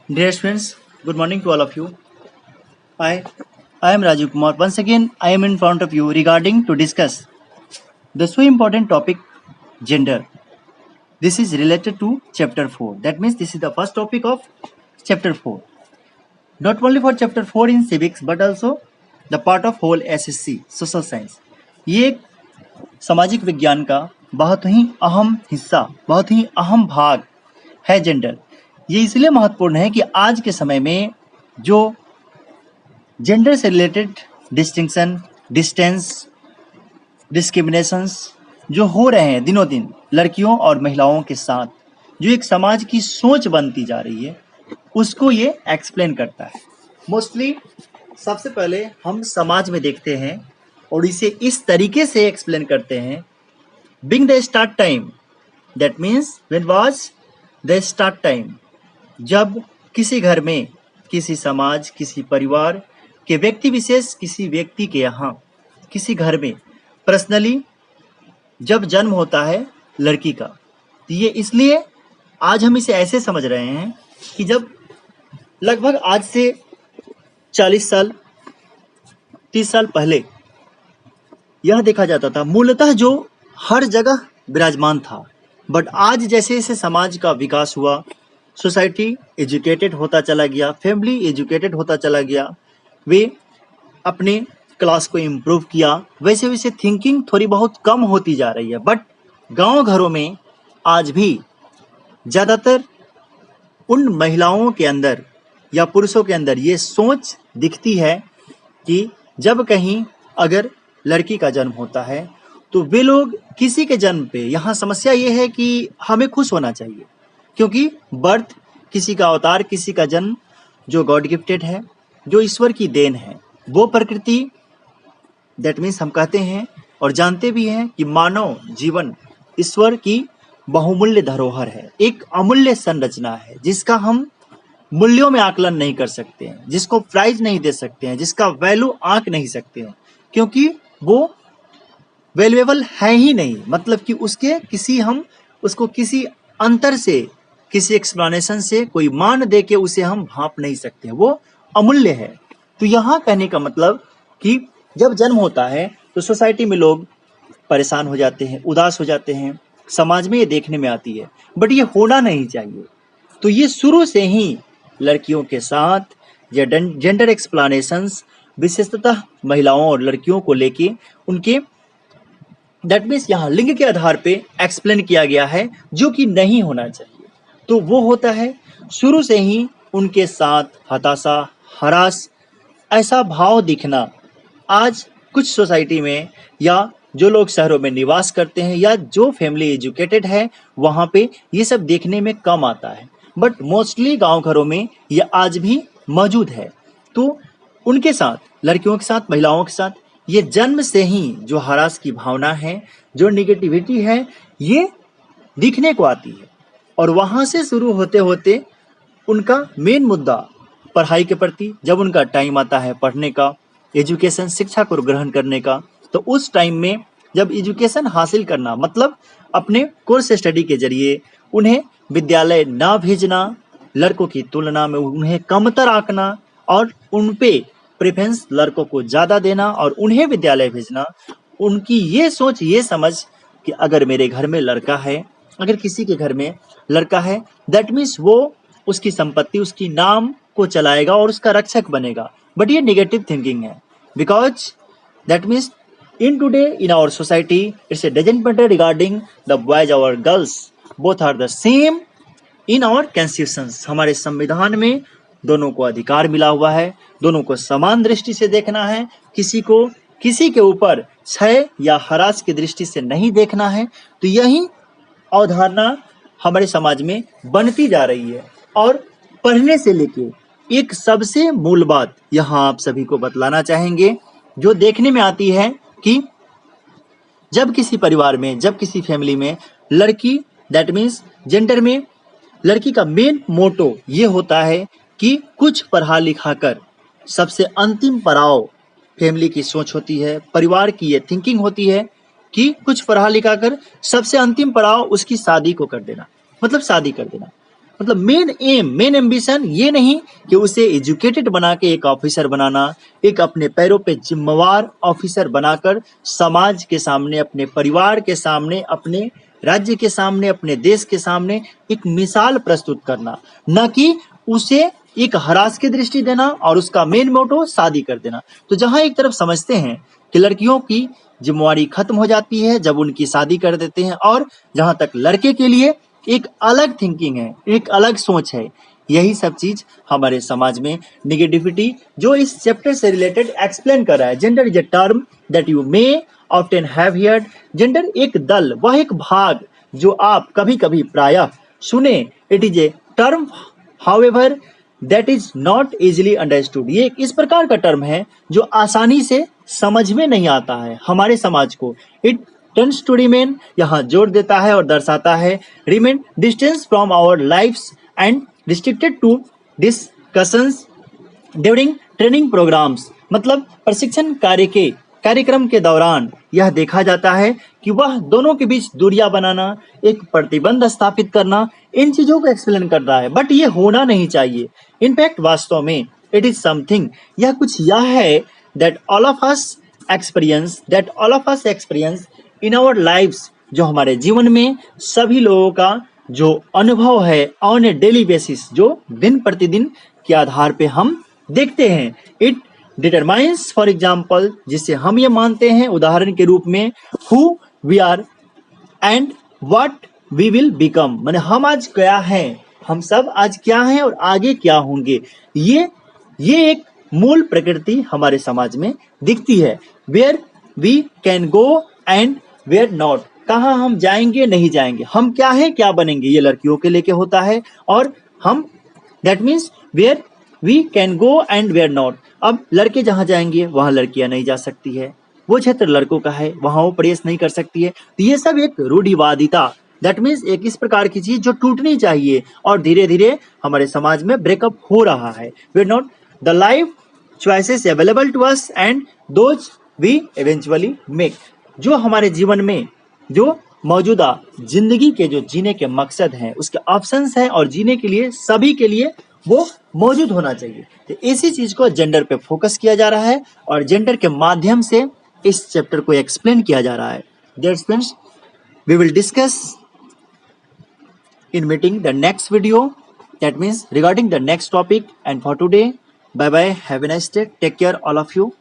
Dear students, good morning to all of you. I am Rajiv Kumar. Once again, I am in front of you regarding to discuss the so important topic gender. This is related to chapter 4. That means this is the first topic of chapter 4. Not only for chapter 4 in civics but also the part of whole SSC, social science. ये एक सामाजिक विज्ञान का बहुत ही अहम हिस्सा, बहुत ही अहम भाग है जेंडर। ये इसलिए महत्वपूर्ण है कि आज के समय में जो जेंडर से रिलेटेड डिस्टिंक्शन, डिस्टेंस, डिस्क्रिमिनेशंस जो हो रहे हैं दिनों दिन लड़कियों और महिलाओं के साथ, जो एक समाज की सोच बनती जा रही है, उसको ये एक्सप्लेन करता है। मोस्टली सबसे पहले हम समाज में देखते हैं और इसे इस तरीके से एक्सप्लेन करते हैं। Being the start time, that means when was the start time, जब किसी घर में, किसी समाज, किसी परिवार के व्यक्ति विशेष, किसी व्यक्ति के यहाँ, किसी घर में पर्सनली जब जन्म होता है लड़की का, तो ये इसलिए आज हम इसे ऐसे समझ रहे हैं कि जब लगभग आज से 40 साल 30 साल पहले यह देखा जाता था, मूलतः जो हर जगह विराजमान था। बट आज जैसे जैसे समाज का विकास हुआ, सोसाइटी एजुकेटेड होता चला गया, फैमिली एजुकेटेड होता चला गया, वे अपने क्लास को इम्प्रूव किया, वैसे वैसे थिंकिंग थोड़ी बहुत कम होती जा रही है। बट गांव घरों में आज भी ज़्यादातर उन महिलाओं के अंदर या पुरुषों के अंदर ये सोच दिखती है कि जब कहीं अगर लड़की का जन्म होता है तो वे लोग किसी के जन्म पे, यहाँ समस्या ये है कि हमें खुश होना चाहिए, क्योंकि बर्थ किसी का अवतार, किसी का जन्म जो गॉड गिफ्टेड है, जो ईश्वर की देन है, वो प्रकृति, दैट मीन्स हम कहते हैं और जानते भी हैं कि मानव जीवन ईश्वर की बहुमूल्य धरोहर है, एक अमूल्य संरचना है, जिसका हम मूल्यों में आकलन नहीं कर सकते हैं, जिसको प्राइज नहीं दे सकते हैं, जिसका वैल्यू आंक नहीं सकते हैं, क्योंकि वो वैल्यूएबल है ही नहीं। मतलब कि उसको किसी अंतर से, किसी एक्सप्लेनेशन से, कोई मान दे के उसे हम भांप नहीं सकते हैं, वो अमूल्य है। तो यहाँ कहने का मतलब कि जब जन्म होता है तो सोसाइटी में लोग परेशान हो जाते हैं, उदास हो जाते हैं, समाज में ये देखने में आती है। बट ये होना नहीं चाहिए। तो ये शुरू से ही लड़कियों के साथ ये जेंडर एक्सप्लेनेशंस विशेषतः महिलाओं और लड़कियों को लेके उनके, दैट मीन्स यहाँ लिंग के आधार पे एक्सप्लेन किया गया है, जो कि नहीं होना चाहिए। तो वो होता है शुरू से ही उनके साथ हताशा, हरास, ऐसा भाव दिखना। आज कुछ सोसाइटी में या जो लोग शहरों में निवास करते हैं या जो फैमिली एजुकेटेड है, वहाँ पे ये सब देखने में कम आता है। बट मोस्टली गांव घरों में ये आज भी मौजूद है। तो उनके साथ, लड़कियों के साथ, महिलाओं के साथ ये जन्म से ही जो हरास की भावना है, जो निगेटिविटी है, ये दिखने को आती है। और वहाँ से शुरू होते होते उनका मेन मुद्दा पढ़ाई के प्रति, जब उनका टाइम आता है पढ़ने का, एजुकेशन, शिक्षा को ग्रहण करने का, तो उस टाइम में जब एजुकेशन हासिल करना, मतलब अपने कोर्स स्टडी के जरिए उन्हें विद्यालय ना भेजना, लड़कों की तुलना में उन्हें कमतर आंकना और उन पे प्रेफरेंस लड़कों को ज़्यादा देना और उन्हें विद्यालय भेजना, उनकी ये सोच, ये समझ कि अगर मेरे घर में लड़का है, अगर किसी के घर में लड़का है, दैट मीन्स वो उसकी संपत्ति, उसकी नाम को चलाएगा और उसका रक्षक बनेगा। बट ये नेगेटिव थिंकिंग है, because that means in today in our society it's a doesn't matter regarding the boys or girls, both are the same in our constitutions। हमारे संविधान में दोनों को अधिकार मिला हुआ है, दोनों को समान दृष्टि से देखना है, किसी को किसी के ऊपर क्षय या हरास की दृष्टि से नहीं देखना है। तो यही अवधारणा हमारे समाज में बनती जा रही है। और पढ़ने से लेके एक सबसे मूल बात यहाँ आप सभी को बतलाना चाहेंगे, जो देखने में आती है कि जब किसी परिवार में, जब किसी फैमिली में लड़की, दैट मीन्स जेंडर में लड़की का मेन मोटो ये होता है कि कुछ पढ़ा लिखा कर सबसे अंतिम पड़ाव फैमिली की सोच होती है, परिवार की ये थिंकिंग होती है कि कुछ पढ़ा लिखा कर सबसे अंतिम पड़ाव उसकी शादी को कर देना, मतलब शादी कर देना। मतलब मेन एम, मेन एम्बिशन ये नहीं कि उसे एजुकेटेड बना के एक ऑफिसर बनाना, एक अपने पैरों पे जिम्मेवार ऑफिसर बनाकर समाज के सामने, अपने परिवार के सामने, अपने राज्य के सामने, अपने देश के सामने एक मिसाल प्रस्तुत करना, न कि उसे एक हरास की दृष्टि देना और उसका मेन मोटो शादी कर देना। तो जहां एक तरफ समझते हैं कि लड़कियों की जिम्मेवारी खत्म हो जाती है जब उनकी शादी कर देते हैं, और जहां तक लड़के के लिए एक अलग थिंकिंग है, एक अलग सोच है। यही सब चीज हमारे समाज में निगेटिविटी जो इस चैप्टर से रिलेटेड एक्सप्लेन कर रहा है। Gender is a term that you may often have heard. Gender एक दल, वह एक भाग जो आप कभी कभी प्रायः सुने। It is a term however that is not easily understood. ये इस प्रकार का टर्म है जो आसानी से समझ में नहीं आता है हमारे समाज को। इट टेंड्स टू रिमेन, यहाँ जोर देता है और दर्शाता है, remain distance from our lives and restricted to discussions during training programs. मतलब प्रशिक्षण कार्यक्रम के दौरान यह देखा जाता है कि वह दोनों के बीच दूरियां बनाना, एक प्रतिबंध स्थापित करना, इन चीजों को एक्सप्लेन कर रहा है। बट ये होना नहीं चाहिए। इनफैक्ट वास्तव में इट इज समथिंग, यह कुछ यह है that all of us experience in our lives, जो हमारे जीवन में सभी लोगों का जो अनुभव है ऑन ए डेली बेसिस, जो दिन प्रतिदिन के आधार पे हम देखते हैं। इट डिटरमाइंस, फॉर एग्जाम्पल, जिससे हम ये मानते हैं उदाहरण के रूप में, who we are and what we will become. माने हम आज क्या हैं, हम सब आज क्या हैं और आगे क्या होंगे। ये एक मूल प्रकृति हमारे समाज में दिखती है। Where we can go and where not, कहाँ हम जाएंगे नहीं जाएंगे, हम क्या हैं क्या बनेंगे, ये लड़कियों के लेके होता है। और हम, that means where we can go and where not. अब लड़के जहां जाएंगे वहां लड़कियां नहीं जा सकती है, वो क्षेत्र लड़कों का है वहां वो प्रवेश नहीं कर सकती है। तो ये सब एक रूढ़िवादिता, दैट मीन्स एक इस प्रकार की चीज जो टूटनी चाहिए और धीरे धीरे हमारे समाज में ब्रेकअप हो रहा है। We are not the life choices available to us and those we eventually make. जो हमारे जीवन में जो मौजूदा जिंदगी के जो जीने के मकसद हैं, उसके ऑप्शंस हैं, और जीने के लिए सभी के लिए वो मौजूद होना चाहिए। तो इसी चीज को जेंडर पे फोकस किया जा रहा है और जेंडर के माध्यम से इस चैप्टर को एक्सप्लेन किया जा रहा है। Dear friends, we will discuss in meeting the next video, that means regarding the next topic. And for today, bye bye, have a nice day, take care all of you.